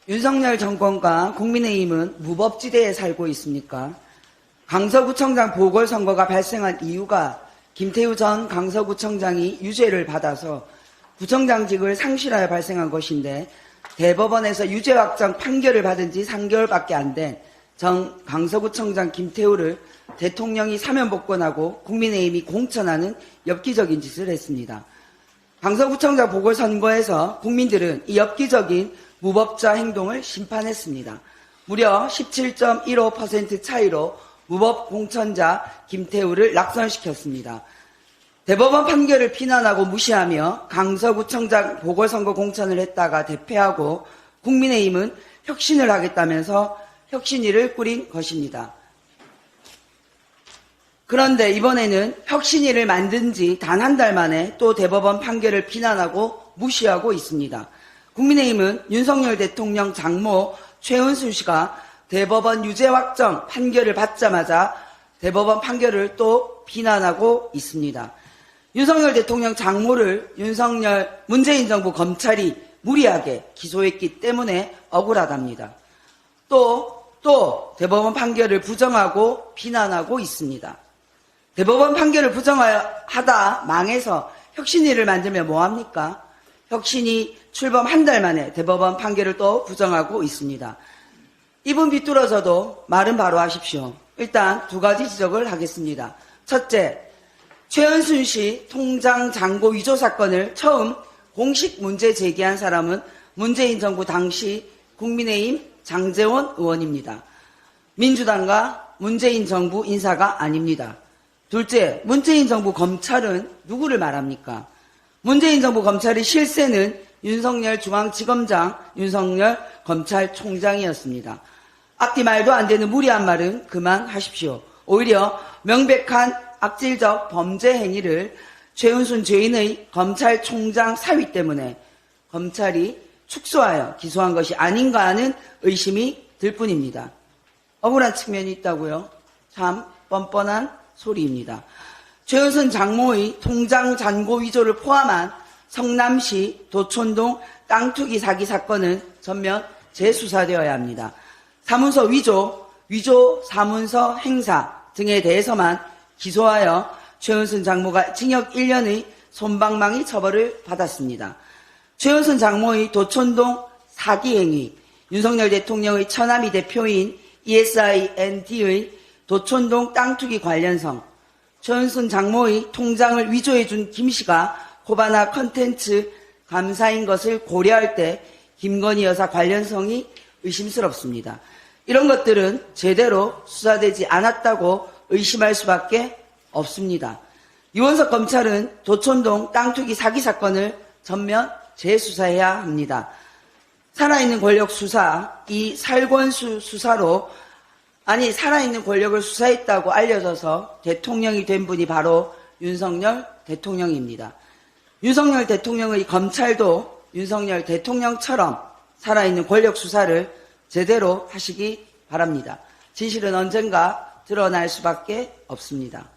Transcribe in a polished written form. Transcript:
윤석열 정권과 국민의힘은 무법지대에 살고 있습니까? 강서구청장 보궐선거가 발생한 이유가 김태우 전 강서구청장이 유죄를 받아서 구청장직을 상실하여 발생한 것인데, 대법원에서 유죄 확정 판결을 받은 지 3개월밖에 안 된 전 강서구청장 김태우를 대통령이 사면 복권하고 국민의힘이 공천하는 엽기적인 짓을 했습니다. 강서구청장 보궐선거에서 국민들은 이 엽기적인 무법자 행동을 심판했습니다. 무려 17.15% 차이로 무법 공천자 김태우를 낙선시켰습니다. 대법원 판결을 비난하고 무시하며 강서구청장 보궐선거 공천을 했다가 대패하고 국민의힘은 혁신을 하겠다면서 혁신위를 꾸린 것입니다. 그런데 이번에는 혁신위를 만든 지 단 한 달 만에 또 대법원 판결을 비난하고 무시하고 있습니다. 국민의힘은 윤석열 대통령 장모 최은순 씨가 대법원 유죄 확정 판결을 받자마자 대법원 판결을 또 비난하고 있습니다. 윤석열 대통령 장모를 문재인 정부 검찰이 무리하게 기소했기 때문에 억울하답니다. 또 대법원 판결을 부정하고 비난하고 있습니다. 대법원 판결을 부정하다 망해서 혁신위를 만들면 뭐합니까? 혁신위 출범 한 달 만에 대법원 판결을 또 부정하고 있습니다. 입은 비뚤어져도 말은 바로 하십시오. 일단 두 가지 지적을 하겠습니다. 첫째, 최은순 씨 통장 잔고 위조 사건을 처음 공식 문제 제기한 사람은 문재인 정부 당시 국민의힘 장제원 의원입니다. 민주당과 문재인 정부 인사가 아닙니다. 둘째, 문재인 정부 검찰은 누구를 말합니까? 문재인 정부 검찰의 실세는 윤석열 중앙지검장, 윤석열 검찰총장이었습니다. 앞뒤 말도 안 되는 무리한 말은 그만하십시오. 오히려 명백한 악질적 범죄 행위를 최은순 죄인의 검찰총장 사위 때문에 검찰이 축소하여 기소한 것이 아닌가 하는 의심이 들 뿐입니다. 억울한 측면이 있다고요? 참 뻔뻔한 소리입니다. 최은순 장모의 통장 잔고 위조를 포함한 성남시 도촌동 땅 투기 사기 사건은 전면 재수사되어야 합니다. 사문서 위조 사문서 행사 등에 대해서만 기소하여 최은순 장모가 징역 1년의 솜방망이 처벌을 받았습니다. 최은순 장모의 도촌동 사기 행위, 윤석열 대통령의 처남이 대표인 ESIND의 도촌동 땅 투기 관련성, 최은순 장모의 통장을 위조해준 김 씨가 코바나 컨텐츠 감사인 것을 고려할 때 김건희 여사 관련성이 의심스럽습니다. 이런 것들은 제대로 수사되지 않았다고 의심할 수밖에 없습니다. 이원석 검찰은 도촌동 땅 투기 사기 사건을 전면 재수사해야 합니다. 살아있는 권력 수사, 이 살권수 수사로 살아있는 권력을 수사했다고 알려져서 대통령이 된 분이 바로 윤석열 대통령입니다. 윤석열 대통령의 검찰도 윤석열 대통령처럼 살아있는 권력 수사를 제대로 하시기 바랍니다. 진실은 언젠가 드러날 수밖에 없습니다.